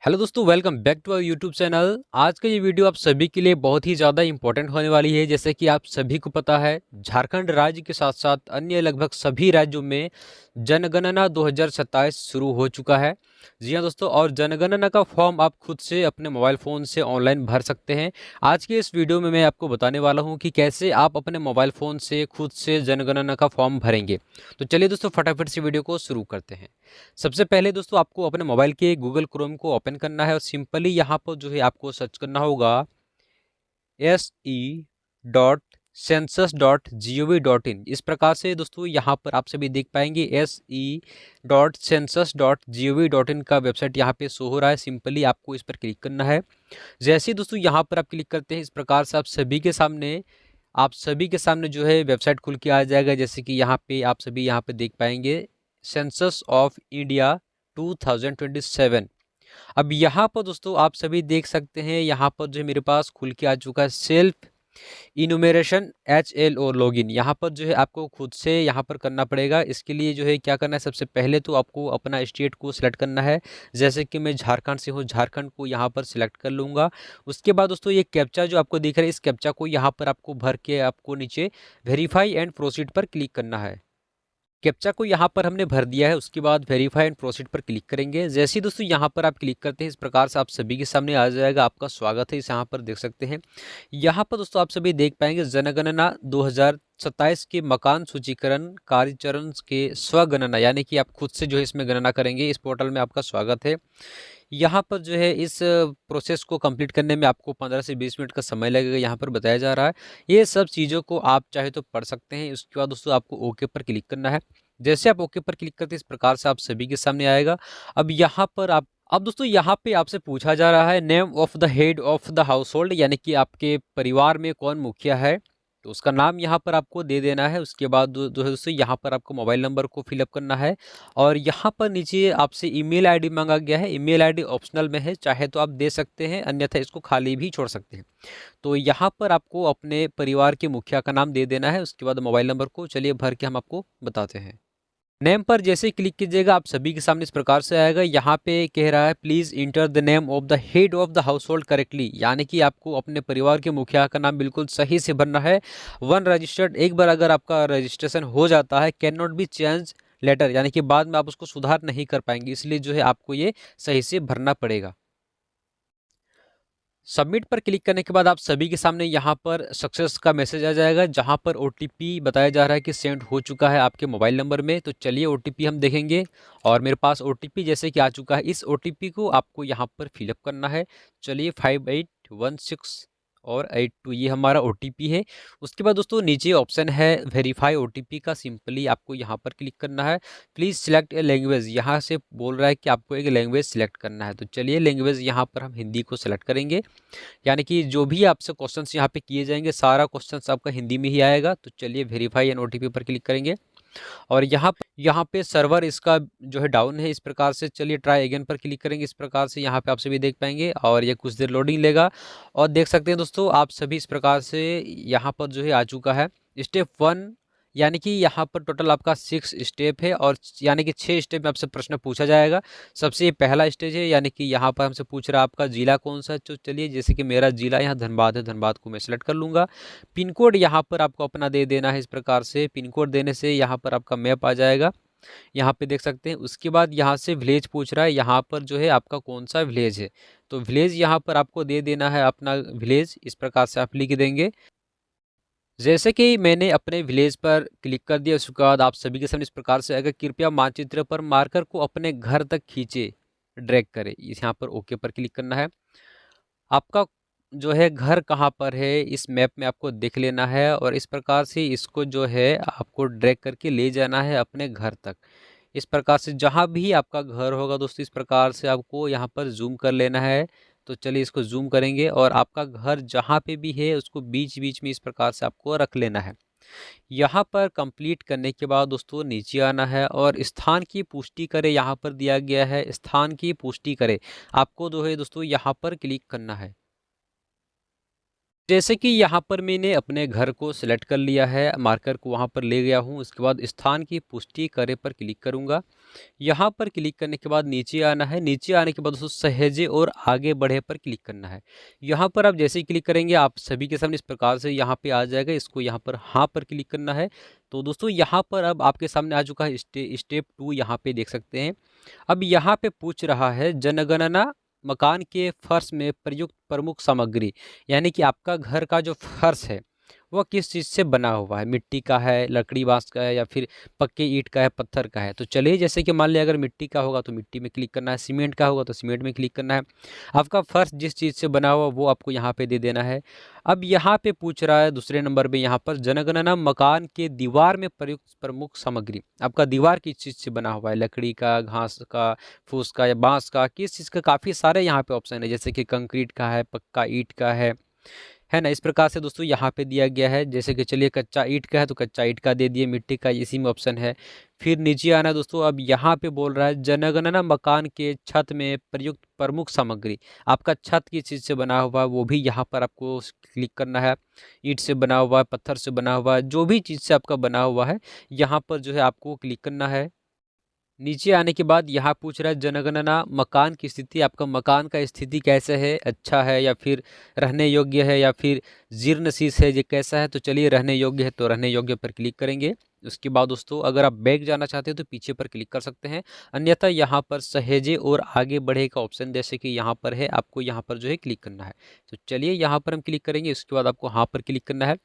Hello दोस्तों, welcome back to our YouTube channel. आज का ये वीडियो आप सभी के लिए बहुत ही ज़्यादा इंपॉर्टेंट होने वाली है। जैसे कि आप सभी को पता है, झारखंड राज्य के साथ साथ अन्य लगभग सभी राज्यों में जनगणना 2027 शुरू हो चुका है। जी हाँ दोस्तों, और जनगणना का फॉर्म आप खुद से अपने मोबाइल फ़ोन से ऑनलाइन भर सकते हैं। आज के इस वीडियो में मैं आपको बताने वाला हूँ कि कैसे आप अपने मोबाइल फ़ोन से खुद से जनगणना का फॉर्म भरेंगे। तो चलिए दोस्तों, फटाफट से वीडियो को शुरू करते हैं। सबसे पहले दोस्तों, आपको अपने मोबाइल के गूगल क्रोम को ओपन करना है और सिंपली यहाँ पर जो है आपको सर्च करना होगा se.census.gov.in। इस प्रकार से दोस्तों यहाँ पर आप सभी देख पाएंगे se.census.gov.in का वेबसाइट यहाँ पे शो हो रहा है। सिंपली आपको इस पर क्लिक करना है। जैसे ही दोस्तों यहाँ पर आप क्लिक करते हैं, इस प्रकार से आप सभी के सामने जो है वेबसाइट खुल के आ जाएगा। जैसे कि यहाँ पे आप सभी यहाँ पे देख पाएंगे सेंसस ऑफ इंडिया 2027। अब यहाँ पर दोस्तों आप सभी देख सकते हैं, यहाँ पर जो मेरे पास खुल के आ चुका है सेल्फ इनुमेरेशन HLO लॉगिन। यहाँ पर जो है आपको खुद से यहाँ पर करना पड़ेगा। इसके लिए जो है क्या करना है, सबसे पहले तो आपको अपना स्टेट को सिलेक्ट करना है। जैसे कि मैं झारखंड से हूँ, झारखंड को यहाँ पर सिलेक्ट कर लूँगा। उसके बाद दोस्तों ये कैप्चा जो आपको दिख रहा है, इस कैप्चा को यहाँ पर आपको भर के आपको नीचे वेरीफाई एंड प्रोसीड पर क्लिक करना है। कैप्चा को यहाँ पर हमने भर दिया है। उसके बाद वेरीफाई एंड प्रोसीड पर क्लिक करेंगे। जैसे ही दोस्तों यहाँ पर आप क्लिक करते हैं, इस प्रकार से आप सभी के सामने आ जाएगा। आपका स्वागत है। इस यहाँ पर देख सकते हैं, यहाँ पर दोस्तों आप सभी देख पाएंगे जनगणना 2027 के मकान सूचीकरण कार्यचरण के स्वगणना, यानी कि आप खुद से जो है इसमें गणना करेंगे। इस पोर्टल में आपका स्वागत है। यहाँ पर जो है इस प्रोसेस को कंप्लीट करने में आपको 15 से 20 मिनट का समय लगेगा, यहाँ पर बताया जा रहा है। ये सब चीज़ों को आप चाहे तो पढ़ सकते हैं। उसके बाद दोस्तों आपको ओके पर क्लिक करना है। जैसे आप ओके पर क्लिक करते हैं, इस प्रकार से आप सभी के सामने आएगा। अब यहाँ पर आप अब दोस्तों यहाँ पे आपसे पूछा जा रहा है name of the head of the house hold, यानी कि आपके परिवार में कौन मुखिया है, तो उसका नाम यहाँ पर आपको दे देना है। उसके बाद जो है दोस्तों यहाँ पर आपको मोबाइल नंबर को फिलअप करना है। और यहाँ पर नीचे आपसे ईमेल आईडी मांगा गया है। ईमेल आईडी ऑप्शनल में है, चाहे तो आप दे सकते हैं, अन्यथा इसको खाली भी छोड़ सकते हैं। तो यहाँ पर आपको अपने परिवार के मुखिया का नाम दे देना है। उसके बाद मोबाइल नंबर को चलिए भर के हम आपको बताते हैं। नेम पर जैसे ही क्लिक कीजिएगा, आप सभी के सामने इस प्रकार से आएगा। यहाँ पे कह रहा है please enter the name of the head of the house hold correctly, यानी कि आपको अपने परिवार के मुखिया का नाम बिल्कुल सही से भरना है। वन रजिस्टर्ड, एक बार अगर आपका रजिस्ट्रेशन हो जाता है, can not be change later, यानी कि बाद में आप उसको सुधार नहीं कर पाएंगे। इसलिए जो है आपको ये सही से भरना पड़ेगा। सबमिट पर क्लिक करने के बाद आप सभी के सामने यहाँ पर सक्सेस का मैसेज आ जाएगा, जहाँ पर OTP बताया जा रहा है कि सेंड हो चुका है आपके मोबाइल नंबर में। तो चलिए OTP हम देखेंगे। और मेरे पास OTP जैसे कि आ चुका है। इस OTP को आपको यहाँ पर फिलअप करना है। चलिए 5816 और 82 ये हमारा OTP है। उसके बाद दोस्तों नीचे ऑप्शन है वेरीफाई OTP का, सिंपली आपको यहाँ पर क्लिक करना है। प्लीज़ सिलेक्ट ए लैंग्वेज, यहाँ से बोल रहा है कि आपको एक लैंग्वेज सिलेक्ट करना है। तो चलिए लैंग्वेज यहाँ पर हम हिंदी को सिलेक्ट करेंगे। यानी कि जो भी आपसे क्वेश्चंस यहाँ पे किए जाएंगे, सारा क्वेश्चंस आपका हिंदी में ही आएगा। तो चलिए वेरीफाई एंड OTP पर क्लिक करेंगे। और यहाँ पे सर्वर इसका जो है डाउन है, इस प्रकार से। चलिए ट्राई अगेन पर क्लिक करेंगे। इस प्रकार से यहाँ पे आप सभी देख पाएंगे और ये कुछ देर लोडिंग लेगा। और देख सकते हैं दोस्तों, आप सभी इस प्रकार से यहाँ पर जो है आ चुका है स्टेप 1। यानी कि यहाँ पर टोटल आपका 6 स्टेप है, और यानी कि 6 स्टेप में आपसे प्रश्न पूछा जाएगा। सबसे ये पहला स्टेज है, यानी कि यहाँ पर हमसे पूछ रहा है आपका जिला कौन सा है। तो चलिए जैसे कि मेरा जिला यहाँ धनबाद है, धनबाद को मैं सेलेक्ट कर लूँगा। पिन कोड यहाँ पर आपको अपना दे देना है। इस प्रकार से पिन कोड देने से यहाँ पर आपका मैप आ जाएगा, यहाँ पे देख सकते हैं। उसके बाद यहाँ से विलेज पूछ रहा है, यहाँ पर जो है आपका कौन सा विलेज है। तो विलेज यहाँ पर आपको दे देना है अपना विलेज। इस प्रकार से आप लिख देंगे। जैसे कि मैंने अपने विलेज पर क्लिक कर दिया, उसके बाद आप सभी के सामने इस प्रकार से आएगा, कृपया मानचित्र पर मार्कर को अपने घर तक खींचे, ड्रैग करें। इस यहाँ पर ओके पर क्लिक करना है। आपका जो है घर कहाँ पर है, इस मैप में आपको देख लेना है, और इस प्रकार से इसको जो है आपको ड्रैग करके ले जाना है अपने घर तक। इस प्रकार से जहाँ भी आपका घर होगा दोस्तों, इस प्रकार से आपको यहाँ पर जूम कर लेना है। तो चलिए इसको जूम करेंगे, और आपका घर जहाँ पे भी है उसको बीच बीच में इस प्रकार से आपको रख लेना है। यहाँ पर कंप्लीट करने के बाद दोस्तों नीचे आना है और स्थान की पुष्टि करें, यहाँ पर दिया गया है स्थान की पुष्टि करें। आपको जो है दोस्तों यहाँ पर क्लिक करना है। जैसे कि यहाँ पर मैंने अपने घर को सिलेक्ट कर लिया है, मार्कर को वहाँ पर ले गया हूँ। उसके बाद स्थान की पुष्टि करे पर क्लिक करूँगा। यहाँ पर क्लिक करने के बाद नीचे आना है। नीचे आने के बाद दोस्तों सहेजे और आगे बढ़े पर क्लिक करना है। यहाँ पर आप जैसे ही क्लिक करेंगे आप सभी के सामने इस प्रकार से यहाँ पे आ जाएगा। इसको यहाँ पर हाँ पर क्लिक करना है। तो दोस्तों यहाँ पर अब आपके सामने आ चुका है स्टेप 2, यहाँ पे देख सकते हैं। अब यहाँ पे पूछ रहा है जनगणना मकान के फर्श में प्रयुक्त प्रमुख सामग्री, यानी कि आपका घर का जो फर्श है वह किस चीज़ से बना हुआ है, मिट्टी का है, लकड़ी बांस का है, या फिर पक्के ईंट का है, पत्थर का है। तो चलिए जैसे कि मान लिया अगर मिट्टी का होगा तो मिट्टी में क्लिक करना है, सीमेंट का होगा तो सीमेंट में क्लिक करना है। आपका फर्श जिस चीज़ से बना हुआ वो आपको यहाँ पे दे देना है। अब यहाँ पे पूछ रहा है दूसरे नंबर पे, यहाँ पर जनगणना मकान के दीवार में प्रयुक्त प्रमुख सामग्री, आपका दीवार किस चीज़ से बना हुआ है, लकड़ी का, घास का, फूस का या बांस का, किस चीज़ का। काफ़ी सारे यहाँ पे ऑप्शन है, जैसे कि कंक्रीट का है, पक्का ईंट का है ना। इस प्रकार से दोस्तों यहाँ पे दिया गया है। जैसे कि चलिए कच्चा ईंट का है तो कच्चा ईंट का दे दिए, मिट्टी का इसी में ऑप्शन है। फिर नीचे आना दोस्तों, अब यहाँ पे बोल रहा है जनगणना मकान के छत में प्रयुक्त प्रमुख सामग्री, आपका छत किस चीज़ से बना हुआ है वो भी यहाँ पर आपको क्लिक करना है। ईंट से बना हुआ है, पत्थर से बना हुआ है, जो भी चीज़ से आपका बना हुआ है यहाँ पर जो है आपको क्लिक करना है। नीचे आने के बाद यहाँ पूछ रहा है जनगणना मकान की स्थिति, आपका मकान का स्थिति कैसे है, अच्छा है या फिर रहने योग्य है या फिर जीर्णशीश है, ये कैसा है। तो चलिए रहने योग्य है तो रहने योग्य पर क्लिक करेंगे। उसके बाद दोस्तों अगर आप बैक जाना चाहते हैं तो पीछे पर क्लिक कर सकते हैं, अन्यथा यहाँ पर सहेजे और आगे बढ़े का ऑप्शन जैसे कि यहाँ पर है, आपको यहाँ पर जो है क्लिक करना है। तो चलिए यहाँ पर हम क्लिक करेंगे। उसके बाद आपको हाँ पर क्लिक करना है।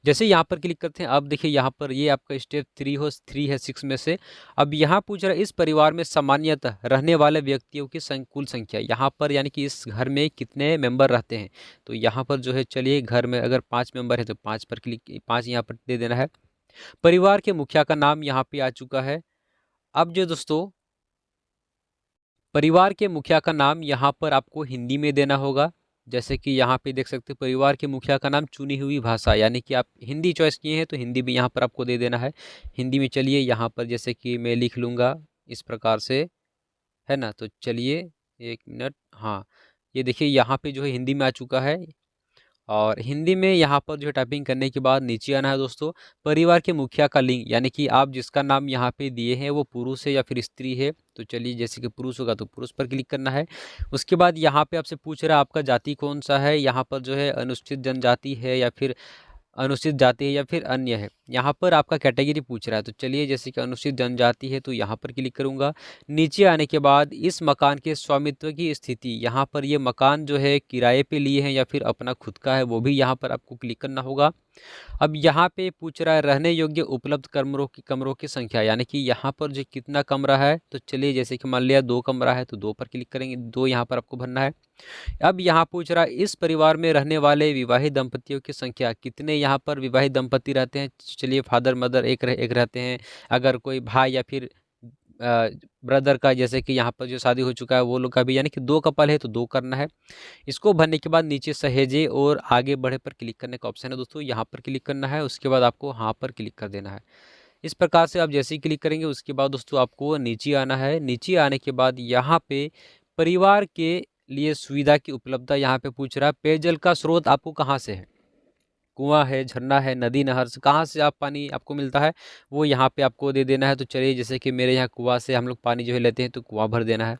जैसे यहाँ पर क्लिक करते हैं अब देखिए यहाँ पर ये आपका स्टेप 3 है 6 में से। अब यहाँ पूछ रहा है इस परिवार में सामान्यतः रहने वाले व्यक्तियों की कुल संख्या, यहाँ पर यानी कि इस घर में कितने मेंबर रहते हैं। तो यहाँ पर जो है चलिए घर में अगर 5 मेंबर है तो 5 पर क्लिक, 5 यहाँ पर दे देना है। परिवार के मुखिया का नाम यहाँ पे आ चुका है। अब जो दोस्तों परिवार के मुखिया का नाम यहाँ पर आपको हिंदी में देना होगा। जैसे कि यहाँ पे देख सकते हैं परिवार के मुखिया का नाम चुनी हुई भाषा, यानी कि आप हिंदी चॉइस किए हैं तो हिंदी भी यहाँ पर आपको दे देना है। हिंदी में चलिए यहाँ पर जैसे कि मैं लिख लूँगा इस प्रकार से, है ना। तो चलिए 1 मिनट, हाँ ये देखिए यहाँ पे जो है हिंदी में आ चुका है। और हिंदी में यहाँ पर जो है टाइपिंग करने के बाद नीचे आना है दोस्तों। परिवार के मुखिया का लिंग, यानी कि आप जिसका नाम यहाँ पे दिए हैं वो पुरुष है या फिर स्त्री है। तो चलिए जैसे कि पुरुष होगा तो पुरुष पर क्लिक करना है। उसके बाद यहाँ पे आपसे पूछ रहा है आपका जाति कौन सा है, यहाँ पर जो है अनुसूचित जनजाति है या फिर अनुसूचित जाति है या फिर अन्य है। यहाँ पर आपका कैटेगरी पूछ रहा है। तो चलिए जैसे कि अनुसूचित जनजाति है तो यहाँ पर क्लिक करूँगा। नीचे आने के बाद इस मकान के स्वामित्व की स्थिति, यहाँ पर ये मकान जो है किराए पे लिए हैं या फिर अपना खुद का है वो भी यहाँ पर आपको क्लिक करना होगा। अब यहाँ पे पूछ रहा है रहने योग्य उपलब्ध कमरों की संख्या, यानी कि यहाँ पर जो कितना कमरा है। तो चलिए जैसे कि मान लिया 2 कमरा है तो 2 पर क्लिक करेंगे, 2 यहाँ पर आपको भरना है। अब यहाँ पूछ रहा है इस परिवार में रहने वाले विवाहित दंपतियों की संख्या, कितने यहाँ पर विवाहित दंपति रहते हैं। चलिए फादर मदर एक रहते हैं। अगर कोई भाई या फिर ब्रदर का, जैसे कि यहाँ पर जो शादी हो चुका है वो लोग का भी, यानी कि 2 कपल है तो 2 करना है। इसको भरने के बाद नीचे सहेजे और आगे बढ़े पर क्लिक करने का ऑप्शन है दोस्तों, यहाँ पर क्लिक करना है। उसके बाद आपको हाँ पर क्लिक कर देना है। इस प्रकार से आप जैसे ही क्लिक करेंगे उसके बाद दोस्तों आपको नीचे आना है। नीचे आने के बाद यहाँ पे परिवार के लिए सुविधा की उपलब्धता यहाँ पे पूछ रहा है। पेयजल का स्रोत आपको कहाँ से है, कुआं है, झरना है, नदी नहर से कहाँ से आप पानी आपको मिलता है वो यहाँ पे आपको दे देना है। तो चलिए जैसे कि मेरे यहाँ कुआं से हम लोग पानी जो है लेते हैं तो कुआं भर देना है।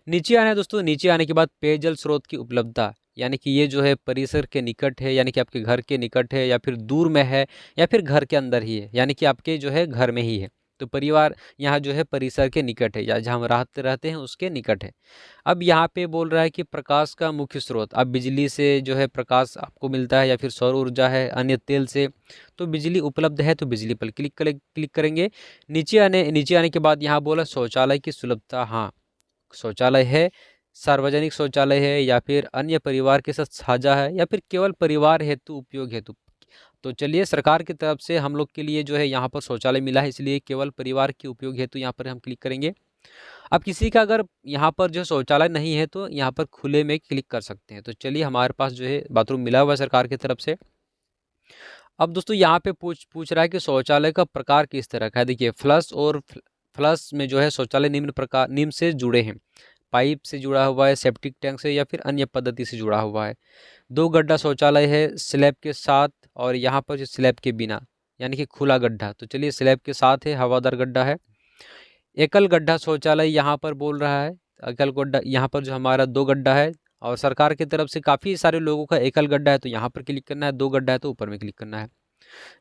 नीचे आना है दोस्तों। नीचे आने के बाद पेयजल स्रोत की उपलब्धता, यानी कि ये जो है परिसर के निकट है, यानी कि आपके घर के निकट है या फिर दूर में है या फिर घर के अंदर ही है, यानी कि आपके जो है घर में ही है। तो परिवार यहाँ जो है परिसर के निकट है या जहाँ हम रहते हैं उसके निकट है। अब यहाँ पे बोल रहा है कि प्रकाश का मुख्य स्रोत, अब बिजली से जो है प्रकाश आपको मिलता है या फिर सौर ऊर्जा है, अन्य तेल से। तो बिजली उपलब्ध है तो बिजली पर क्लिक करेंगे। नीचे आने के बाद यहाँ बोला शौचालय की सुलभता, हाँ शौचालय है, सार्वजनिक शौचालय है या फिर अन्य परिवार के साथ साझा है या फिर केवल परिवार हेतु उपयोग हेतु। तो चलिए सरकार की तरफ से हम लोग के लिए जो है यहाँ पर शौचालय मिला है, इसलिए केवल परिवार के उपयोग हेतु यहाँ पर हम क्लिक करेंगे। अब किसी का अगर यहाँ पर जो शौचालय नहीं है तो यहाँ पर खुले में क्लिक कर सकते हैं। तो चलिए हमारे पास जो है बाथरूम मिला हुआ है सरकार की तरफ से। अब दोस्तों यहाँ पे पूछ रहा है कि शौचालय का प्रकार किस तरह का है। देखिए फ्लश में जो है शौचालय निम्न से जुड़े हैं। पाइप से जुड़ा हुआ है, सेप्टिक टैंक से, या फिर अन्य पद्धति से जुड़ा हुआ है। 2 गड्ढा शौचालय है स्लैब के साथ, और यहाँ पर जो स्लैब के बिना, यानी कि खुला गड्ढा। तो चलिए स्लैब के साथ है, हवादार गड्ढा है। एकल गड्ढा शौचालय यहाँ पर बोल रहा है, एकल गड्ढा यहाँ पर जो हमारा 2 गड्ढा है, और सरकार की तरफ से काफ़ी सारे लोगों का एकल गड्ढा है तो यहाँ पर क्लिक करना है, 2 गड्ढा है तो ऊपर में क्लिक करना है।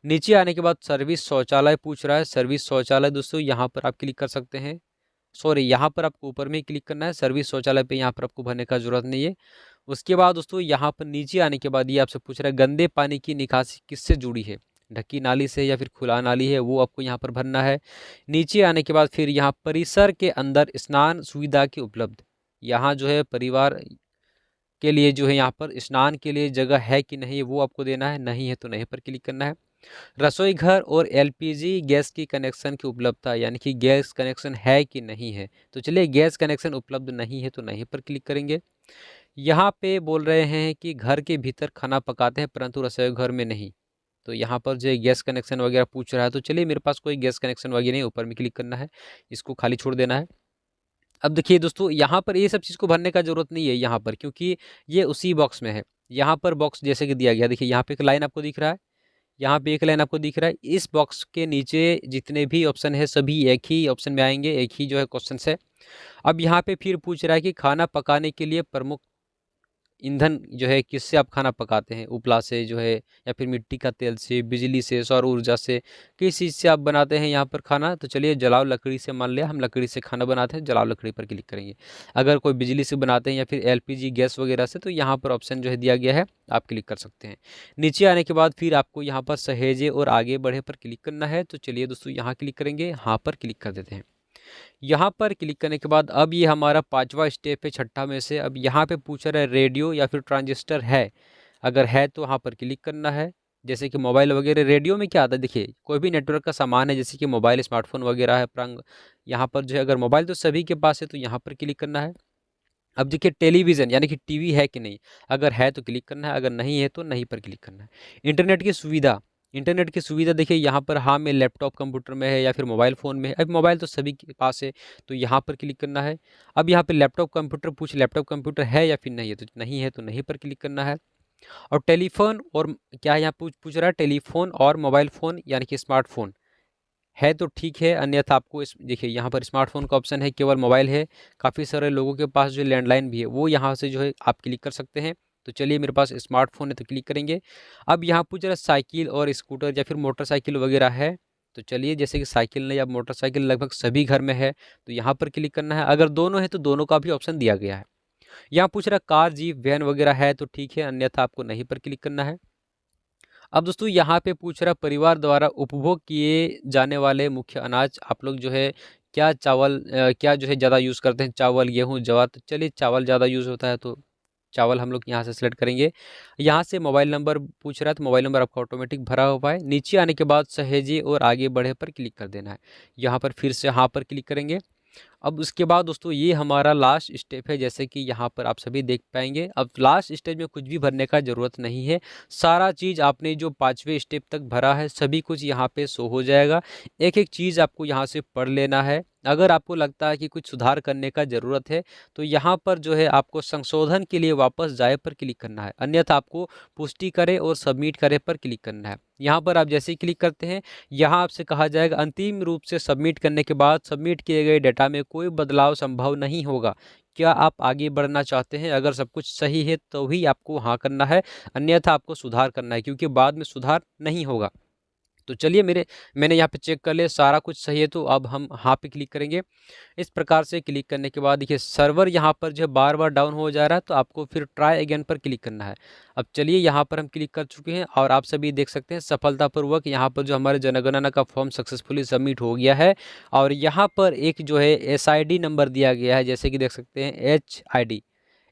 नीचे आने के बाद सर्विस शौचालय पूछ रहा है, सर्विस शौचालय दोस्तों यहाँ पर आप क्लिक कर सकते हैं। सॉरी, यहाँ पर आपको ऊपर में ही क्लिक करना है, सर्विस शौचालय पे यहाँ पर आपको भरने का जरूरत नहीं है। उसके बाद दोस्तों यहाँ पर नीचे आने के बाद ये आपसे पूछ रहा है गंदे पानी की निकासी किससे जुड़ी है, ढकी नाली से या फिर खुला नाली है, वो आपको यहाँ पर भरना है। नीचे आने के बाद फिर यहाँ परिसर के अंदर स्नान सुविधा की उपलब्ध, यहाँ जो है परिवार के लिए जो है यहाँ पर स्नान के लिए जगह है कि नहीं वो आपको देना है, नहीं है तो नहीं पर क्लिक करना है। रसोई घर और एलपीजी गैस की कनेक्शन की उपलब्धता, यानी कि गैस कनेक्शन है कि नहीं है, तो चलिए गैस कनेक्शन उपलब्ध नहीं है तो नहीं पर क्लिक करेंगे। यहाँ पे बोल रहे हैं कि घर के भीतर खाना पकाते हैं परंतु रसोई घर में नहीं, तो यहाँ पर जो गैस कनेक्शन वगैरह पूछ रहा है, तो चलिए मेरे पास कोई गैस कनेक्शन वगैरह नहीं, ऊपर में क्लिक करना है, इसको खाली छोड़ देना है। अब देखिए दोस्तों यहाँ पर ये सब चीज़ को भरने का ज़रूरत नहीं है यहाँ पर, क्योंकि ये उसी बॉक्स में है। यहाँ पर बॉक्स जैसे कि दिया गया, देखिए यहाँ पे एक लाइन आपको दिख रहा है, यहाँ पे एक लाइन आपको दिख रहा है, इस बॉक्स के नीचे जितने भी ऑप्शन है सभी एक ही ऑप्शन में आएंगे, एक ही जो है क्वेश्चन है। अब यहाँ पे फिर पूछ रहा है कि खाना पकाने के लिए प्रमुख ईंधन जो है किससे आप खाना पकाते हैं, उपला से जो है, या फिर मिट्टी का तेल से, बिजली से, सौर ऊर्जा से, किस चीज़ से आप बनाते हैं यहाँ पर खाना, तो चलिए जलाओ लकड़ी से, मान लिया हम लकड़ी से खाना बनाते हैं, जलाओ लकड़ी पर क्लिक करेंगे। अगर कोई बिजली से बनाते हैं या फिर एलपीजी गैस वगैरह से, तो यहाँ पर ऑप्शन जो है दिया गया है, आप क्लिक कर सकते हैं। नीचे आने के बाद फिर आपको यहाँ पर सहेजे और आगे बढ़े पर क्लिक करना है, तो चलिए दोस्तों यहाँ क्लिक करेंगे, हाँ पर क्लिक कर देते हैं। यहाँ पर क्लिक करने के बाद अब ये हमारा 5वां स्टेप है, छठा में से। अब यहाँ पे पूछ रहा है रेडियो या फिर ट्रांजिस्टर है, अगर है तो वहाँ पर क्लिक करना है। जैसे कि मोबाइल वगैरह, रेडियो में क्या आता है, देखिए कोई भी नेटवर्क का सामान है जैसे कि मोबाइल, स्मार्टफोन वगैरह है प्रंग, यहाँ पर जो है अगर मोबाइल तो सभी के पास है तो यहाँ पर क्लिक करना है। अब देखिए टेलीविज़न यानी कि टीवी है कि नहीं, अगर है तो क्लिक करना है, अगर नहीं है तो नहीं पर क्लिक करना है। इंटरनेट की सुविधा, इंटरनेट की सुविधा देखिए यहाँ पर हाँ में लैपटॉप कंप्यूटर में है या फिर मोबाइल फ़ोन में है, अब मोबाइल तो सभी के पास है तो यहाँ पर क्लिक करना है। अब यहाँ पे लैपटॉप कंप्यूटर पूछ, लैपटॉप कंप्यूटर है या फिर नहीं है, तो नहीं है तो नहीं पर क्लिक करना है। और टेलीफोन और क्या यहाँ पूछ रहा है, टेलीफोन और मोबाइल फ़ोन यानी कि स्मार्टफोन है तो ठीक है, अन्यथा आपको इस देखिए यहाँ पर स्मार्टफोन का ऑप्शन है, केवल मोबाइल है, काफ़ी सारे लोगों के पास जो लैंडलाइन भी है वो यहाँ से जो है आप क्लिक कर सकते हैं। तो चलिए मेरे पास स्मार्टफोन है तो क्लिक करेंगे। अब यहाँ पूछ रहा है साइकिल और स्कूटर या फिर मोटरसाइकिल वगैरह है, तो चलिए जैसे कि साइकिल नहीं, अब मोटरसाइकिल लगभग सभी घर में है तो यहाँ पर क्लिक करना है। अगर दोनों है तो दोनों का भी ऑप्शन दिया गया है। यहाँ पूछ रहा है कार, जीप, वैन वगैरह है तो ठीक है, अन्यथा आपको नहीं पर क्लिक करना है। अब दोस्तों यहाँ पे पूछ रहा परिवार द्वारा उपभोग किए जाने वाले मुख्य अनाज, आप लोग जो है क्या चावल क्या जो है ज़्यादा यूज़ करते हैं, चावल, गेहूँ, ज्वार, तो चलिए चावल ज़्यादा यूज़ होता है तो चावल हम लोग यहाँ से सिलेक्ट करेंगे। यहाँ से मोबाइल नंबर पूछ रहा है तो मोबाइल नंबर आपका ऑटोमेटिक भरा हुआ है। नीचे आने के बाद सहेजे और आगे बढ़े पर क्लिक कर देना है, यहाँ पर फिर से हाँ पर क्लिक करेंगे। अब उसके बाद दोस्तों ये हमारा लास्ट स्टेप है, जैसे कि यहाँ पर आप सभी देख पाएंगे। अब लास्ट स्टेज में कुछ भी भरने का ज़रूरत नहीं है, सारा चीज़ आपने जो 5वें स्टेप तक भरा है सभी कुछ यहाँ पे शो हो जाएगा। एक एक चीज़ आपको यहाँ से पढ़ लेना है। अगर आपको लगता है कि कुछ सुधार करने का ज़रूरत है तो यहाँ पर जो है आपको संशोधन के लिए वापस जाए पर क्लिक करना है, अन्यथा आपको पुष्टि करें और सबमिट करें पर क्लिक करना है। यहाँ पर आप जैसे ही क्लिक करते हैं यहाँ आपसे कहा जाएगा अंतिम रूप से सबमिट करने के बाद सबमिट किए गए डेटा में कोई बदलाव संभव नहीं होगा, क्या आप आगे बढ़ना चाहते हैं? अगर सब कुछ सही है तो ही आपको हाँ करना है, अन्यथा आपको सुधार करना है क्योंकि बाद में सुधार नहीं होगा। तो चलिए मैंने यहाँ पे चेक कर लिया सारा कुछ सही है, तो अब हम हाँ पे क्लिक करेंगे। इस प्रकार से क्लिक करने के बाद देखिए सर्वर यहाँ पर जो है बार बार डाउन हो जा रहा है तो आपको फिर ट्राई अगेन पर क्लिक करना है। अब चलिए यहाँ पर हम क्लिक कर चुके हैं और आप सभी देख सकते हैं सफलतापूर्वक यहाँ पर जो हमारे जनगणना का फॉर्म सक्सेसफुली सबमिट हो गया है। और यहाँ पर एक जो है SID नंबर दिया गया है, जैसे कि देख सकते हैं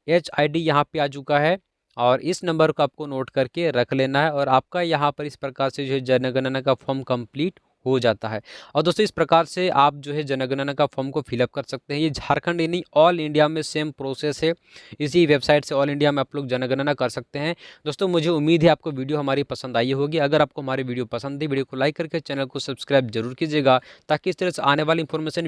HID यहाँ पे आ चुका है और इस नंबर को आपको नोट करके रख लेना है और आपका यहाँ पर इस प्रकार से जो है जनगणना का फॉर्म कंप्लीट हो जाता है। और दोस्तों इस प्रकार से आप जो है जनगणना का फॉर्म को फिलअप कर सकते हैं। ये झारखंड ही नहीं ऑल इंडिया में सेम प्रोसेस है, इसी वेबसाइट से ऑल इंडिया में आप लोग जनगणना कर सकते हैं। दोस्तों मुझे उम्मीद है आपको वीडियो हमारी पसंद आई होगी। अगर आपको हमारी वीडियो पसंद है वीडियो को लाइक करके चैनल को सब्सक्राइब जरूर कीजिएगा ताकि इस तरह से आने वाली इन्फॉर्मेशन